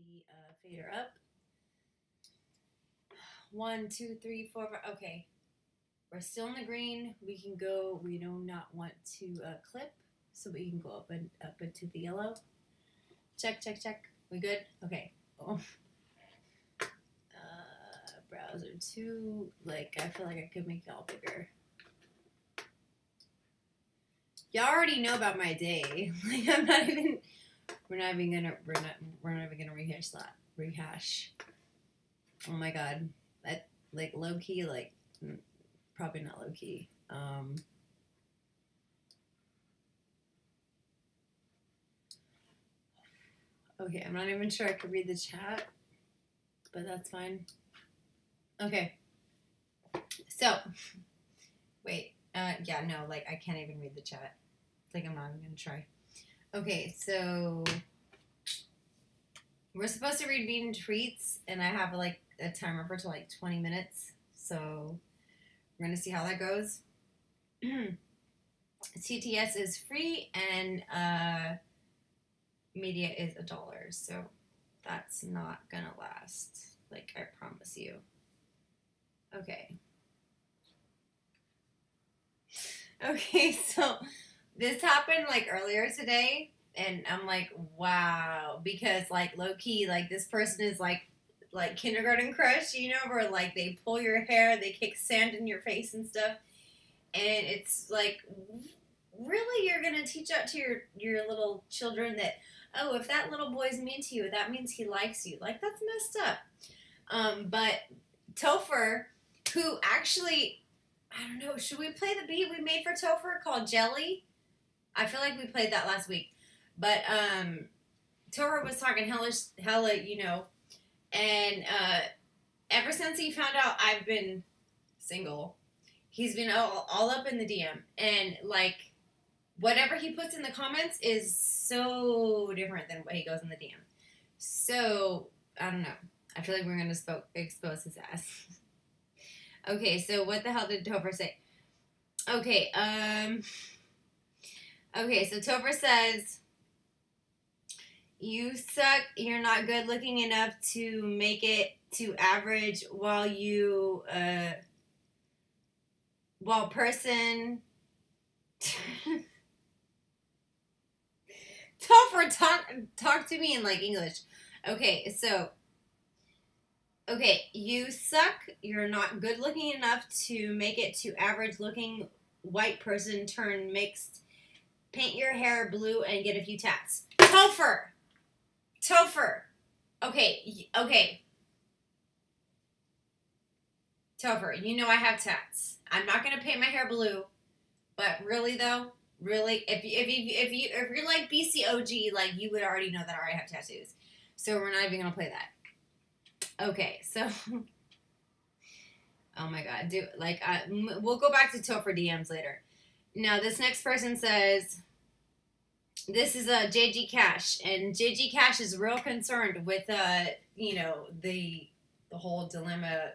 the fader up. 1, 2, 3, 4, 5. Okay. We're still in the green. We can go. We do not want to clip, so we can go up into the yellow. Check, check, check. We good? Okay. Oh. Browser 2. Like, I feel like I could make it all bigger. Y'all already know about my day. Like, we're not even gonna rehash. Oh my god. That, like, low key, like, probably not low key. Okay, I'm not even sure I could read the chat, but that's fine. Okay. So, wait. Yeah, no, like, I can't even read the chat. Like, I'm not even gonna try. Okay, so we're supposed to read Meat and Treats, and I have, like, a timer for till, like, 20 minutes. So, we're gonna see how that goes. TTS is free, and media is $1. So, that's not gonna last. Like, I promise you. Okay. Okay, so this happened, like, earlier today, and I'm like, wow, because, like, low-key, like, this person is, like kindergarten crush, you know, where, like, they pull your hair, they kick sand in your face and stuff, and it's, like, really, you're gonna teach out to your little children that, oh, if that little boy's mean to you, that means he likes you. Like, that's messed up. But Topher, who actually... I don't know. Should we play the beat we made for Topher called Jelly? I feel like we played that last week. But Topher was talking hella, you know. And ever since he found out I've been single, he's been all up in the DM. And, like, whatever he puts in the comments is so different than what he goes in the DM. So, I don't know. I feel like we're going to expose his ass. Okay, so what the hell did Topher say? Okay, okay, so Topher says, you suck, you're not good looking enough to make it to average while person... Topher, talk to me in, like, English. Okay, so... Okay, you suck. You're not good looking enough to make it to average looking white person turn mixed. Paint your hair blue and get a few tats. Topher! Topher! Okay, okay. Topher, you know I have tats. I'm not gonna paint my hair blue, but really though, really, if you're like BCOG, like, you would already know that I already have tattoos. So we're not even gonna play that. Okay, so, oh my god, we'll go back to Topher DMs later. Now, this next person says, this is JG Cash, and JG Cash is real concerned with, you know, the whole dilemma,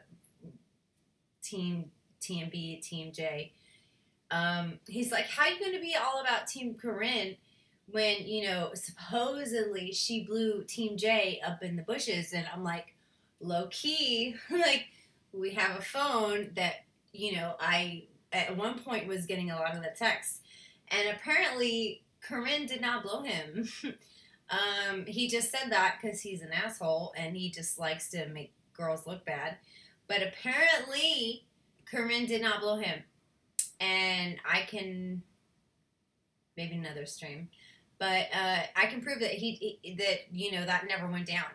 Team B, Team J. He's like, how are you going to be all about Team Corinne when, you know, supposedly she blew Team J up in the bushes? And I'm like, low key, like, we have a phone that, you know, I at one point was getting a lot of the texts, and apparently Corinne did not blow him. He just said that because he's an asshole and he just likes to make girls look bad, but apparently Corinne did not blow him, and I can maybe another stream, but I can prove that you know, that never went down.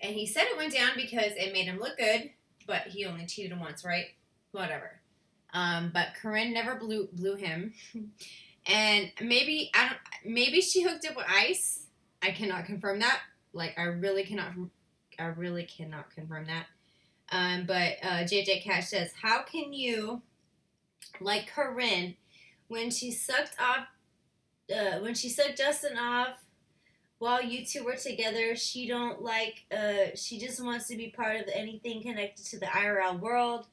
And he said it went down because it made him look good, but he only cheated once, right? Whatever. But Corinne never blew him. And maybe she hooked up with Ice. I cannot confirm that. Like, I really cannot confirm that. But JJ Cash says, how can you like Corinne when she sucked Justin off while you two were together? She don't like, she just wants to be part of anything connected to the IRL world.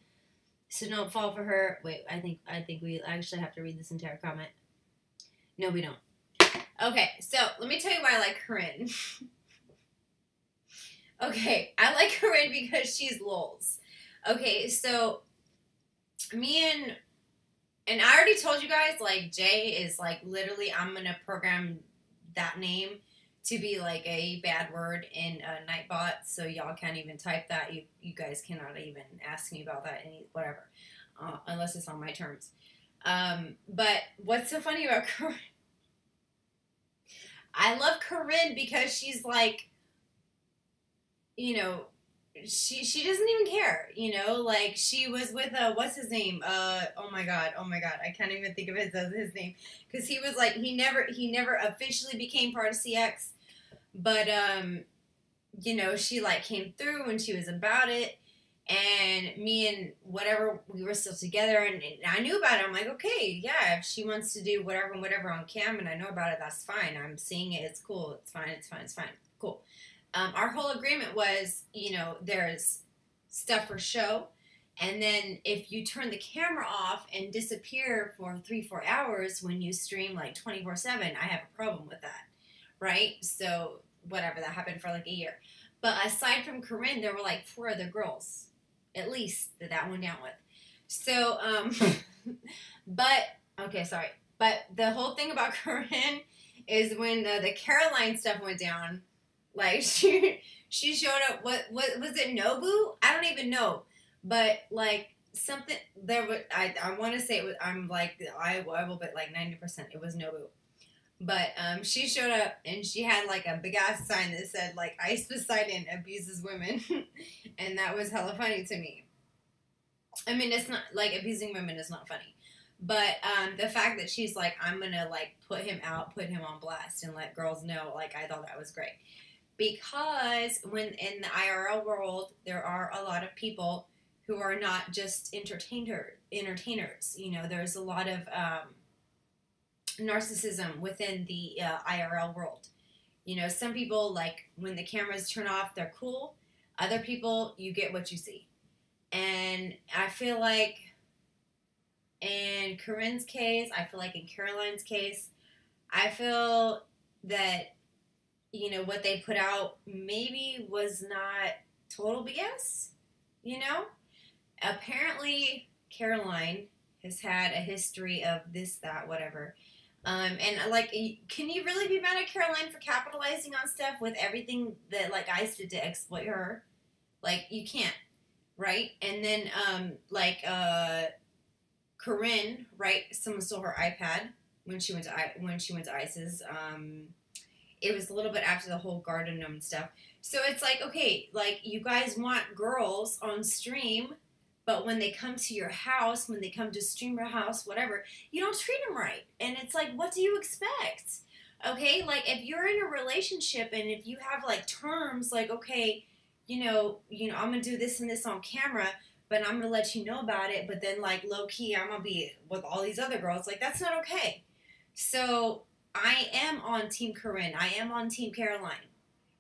So don't fall for her. Wait, I think we actually have to read this entire comment. No, we don't. Okay, so let me tell you why I like Corinne. Okay, I like Corinne because she's lols. Okay, so me and I already told you guys, like, Jay is, like, literally, I'm going to program that name to be, like, a bad word in Nightbot, so y'all can't even type that. You guys cannot even ask me about that, whatever, unless it's on my terms. But what's so funny about Corinne? I love Corinne because she's, like, you know, she doesn't even care, you know, like she was with what's his name, oh my god, I can't even think of his name, because he was like, he never officially became part of CX, but you know, she like came through and she was about it, and me and whatever, we were still together, and I knew about it. I'm like, okay, yeah, if she wants to do whatever on cam and I know about it, that's fine. I'm seeing it, it's cool, it's fine, cool. Our whole agreement was, you know, there's stuff for show, and then if you turn the camera off and disappear for 3-4 hours when you stream like 24/7, I have a problem with that, right? So whatever, that happened for like a year. But aside from Corinne, there were like 4 other girls, at least, that went down with. So, but okay, sorry. But the whole thing about Corinne is when the Caroline stuff went down. Like, she showed up, what was it, Nobu? I don't even know. But, like, something, there was, I want to say it was, I'm like, I will bet like 90% it was Nobu. But, she showed up, and she had, like, a big-ass sign that said, like, Ice Poseidon abuses women. And that was hella funny to me. I mean, it's not, like, abusing women is not funny. But, the fact that she's like, I'm gonna, like, put him on blast, and let girls know, like, I thought that was great. Because when in the IRL world, there are a lot of people who are not just entertainers. You know, there's a lot of narcissism within the IRL world. You know, some people, like, when the cameras turn off, they're cool. Other people, you get what you see. And I feel like in Corinne's case, I feel like in Caroline's case, I feel that, you know, what they put out maybe was not total BS, you know? Apparently, Caroline has had a history of this, that, whatever. And, like, can you really be mad at Caroline for capitalizing on stuff with everything that, like, Ice did to exploit her? Like, you can't, right? And then, Corinne, right? Someone stole her iPad when she went to Ice's, it was a little bit after the whole garden gnome stuff. So it's like, okay, like, you guys want girls on stream, but when they come to your house, when they come to stream your house, whatever, you don't treat them right. And it's like, what do you expect? Okay, like, if you're in a relationship and if you have, like, terms, like, okay, you know, I'm going to do this and this on camera, but I'm going to let you know about it, but then, like, low-key, I'm going to be with all these other girls. Like, that's not okay. So I am on Team Corinne. I am on Team Caroline.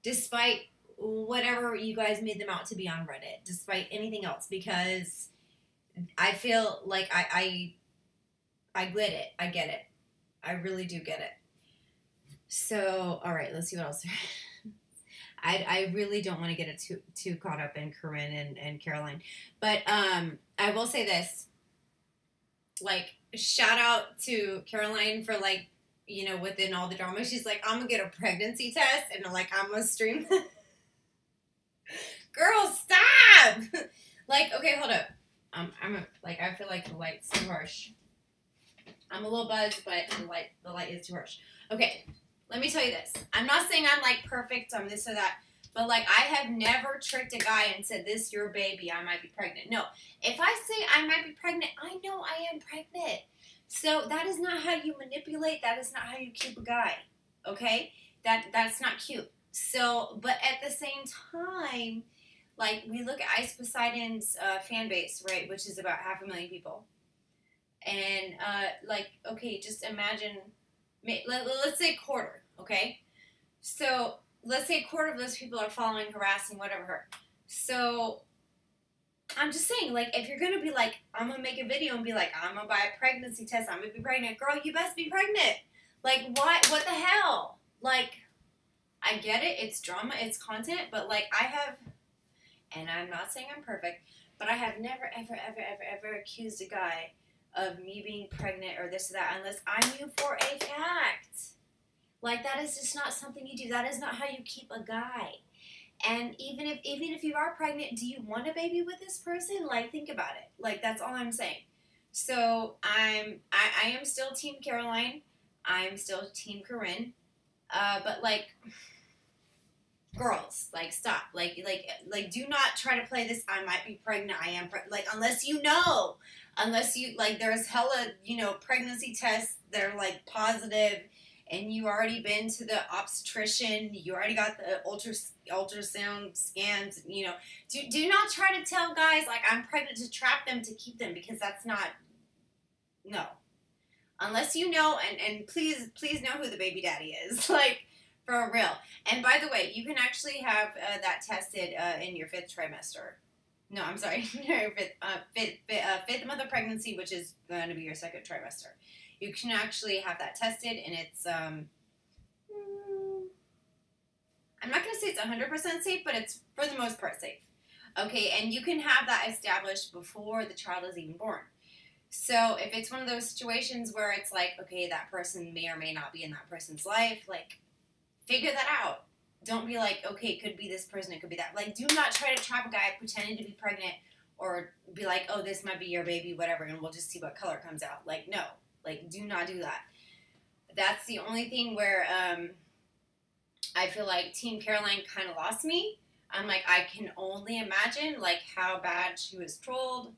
Despite whatever you guys made them out to be on Reddit. Despite anything else. Because I feel like I get it. I get it. I really do get it. So, alright, let's see what else. I really don't want to get it too caught up in Corinne and Caroline. But I will say this. Like, shout out to Caroline for, like, you know, within all the drama, she's like, I'm gonna get a pregnancy test, and like, I'm gonna stream. Girl, stop! Like, okay, hold up. I feel like the light's too harsh. I'm a little buzzed, but the light is too harsh. Okay, let me tell you this. I'm not saying I'm, like, perfect, I'm this or that, but, like, I have never tricked a guy and said, this your baby, I might be pregnant. No, if I say I might be pregnant, I know I am pregnant. So that is not how you manipulate. That is not how you keep a guy, okay? That's not cute. So, but at the same time, like, we look at Ice Poseidon's fan base, right, which is about 500,000 people. And, like, okay, just imagine, let's say a quarter, okay? So, let's say a quarter of those people are following, harassing, whatever her. So, I'm just saying, like, if you're going to be like, I'm going to make a video and be like, I'm going to buy a pregnancy test, I'm going to be pregnant. Girl, you best be pregnant. Like, what the hell? Like, I get it. It's drama. It's content. But, like, I have, and I'm not saying I'm perfect, but I have never, ever, ever, ever, ever accused a guy of me being pregnant or this or that unless I knew for a fact. Like, that is just not something you do. That is not how you keep a guy. And even if you are pregnant, do you want a baby with this person? Like, think about it. Like, that's all I'm saying. So I am still Team Caroline. I'm still Team Corinne. But, like, girls, like, stop. Like, do not try to play this. I might be pregnant. I am pregnant. Like, unless you know, unless you, like, there's hella, you know, pregnancy tests that are, like, positive, and you already been to the obstetrician, you already got the ultrasound scans, you know. Do not try to tell guys, like, I'm pregnant to trap them to keep them, because that's not, no. Unless you know, and please know who the baby daddy is, like, for real. And by the way, you can actually have that tested in your 5th trimester. No, I'm sorry, your fifth month of pregnancy, which is going to be your 2nd trimester. You can actually have that tested, and it's, I'm not going to say it's 100% safe, but it's for the most part safe. Okay, and you can have that established before the child is even born. So if it's one of those situations where it's like, okay, that person may or may not be in that person's life, like, figure that out. Don't be like, okay, it could be this person, it could be that. Like, do not try to trap a guy pretending to be pregnant or be like, oh, this might be your baby, whatever, and we'll just see what color comes out. Like, no. Like, do not do that. That's the only thing where I feel like Team Caroline kind of lost me. I'm like, I can only imagine, like, how bad she was trolled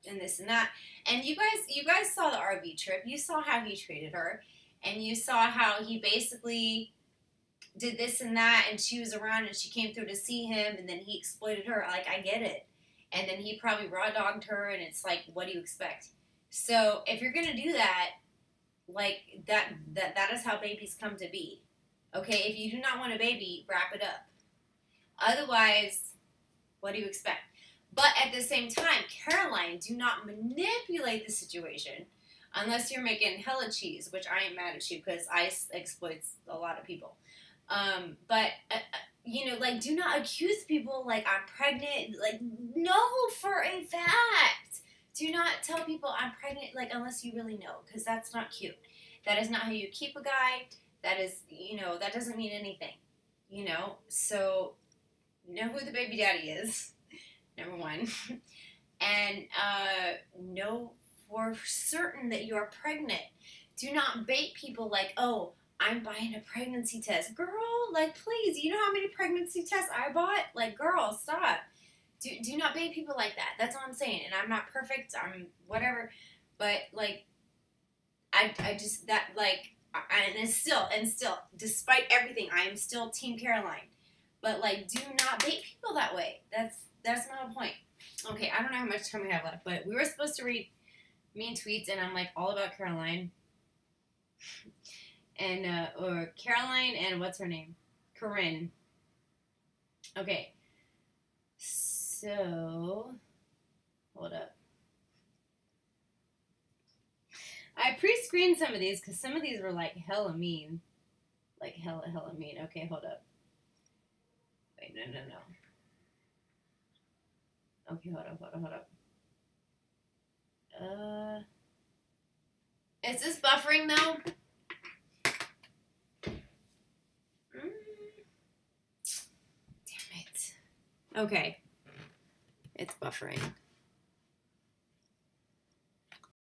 and this and that. And you guys saw the RV trip. You saw how he treated her. And you saw how he basically did this and that, and she was around and she came through to see him, and then he exploited her. Like, I get it. And then he probably raw-dogged her, and it's like, what do you expect? So if you're going to do that, like, that is how babies come to be. Okay, if you do not want a baby, wrap it up. Otherwise, what do you expect? But at the same time, Caroline, do not manipulate the situation unless you're making hella cheese, which I ain't mad at you because I exploit a lot of people. But you know, like, do not accuse people like I'm pregnant. Like, know for a fact. Do not tell people I'm pregnant, like, unless you really know, because that's not cute. That is not how you keep a guy. That is, you know, that doesn't mean anything, you know. So, know who the baby daddy is, number one. And know for certain that you are pregnant. Do not bait people like, oh, I'm buying a pregnancy test. Girl, like, please, you know how many pregnancy tests I bought? Like, girl, stop. Do not bait people like that. That's all I'm saying. And I'm not perfect. I'm whatever. But, like, I just, that, like, and still, despite everything, I am still Team Caroline. But, like, do not bait people that way. That's not a point. Okay, I don't know how much time we have left, but we were supposed to read mean tweets, and I'm, like, all about Caroline. And, or Caroline and what's her name? Corinne. Okay. So, hold up. I pre-screened some of these because some of these were like hella mean. Like hella mean. Okay, hold up. Wait, no. Okay, hold up. Is this buffering though? Damn it. Okay. It's buffering.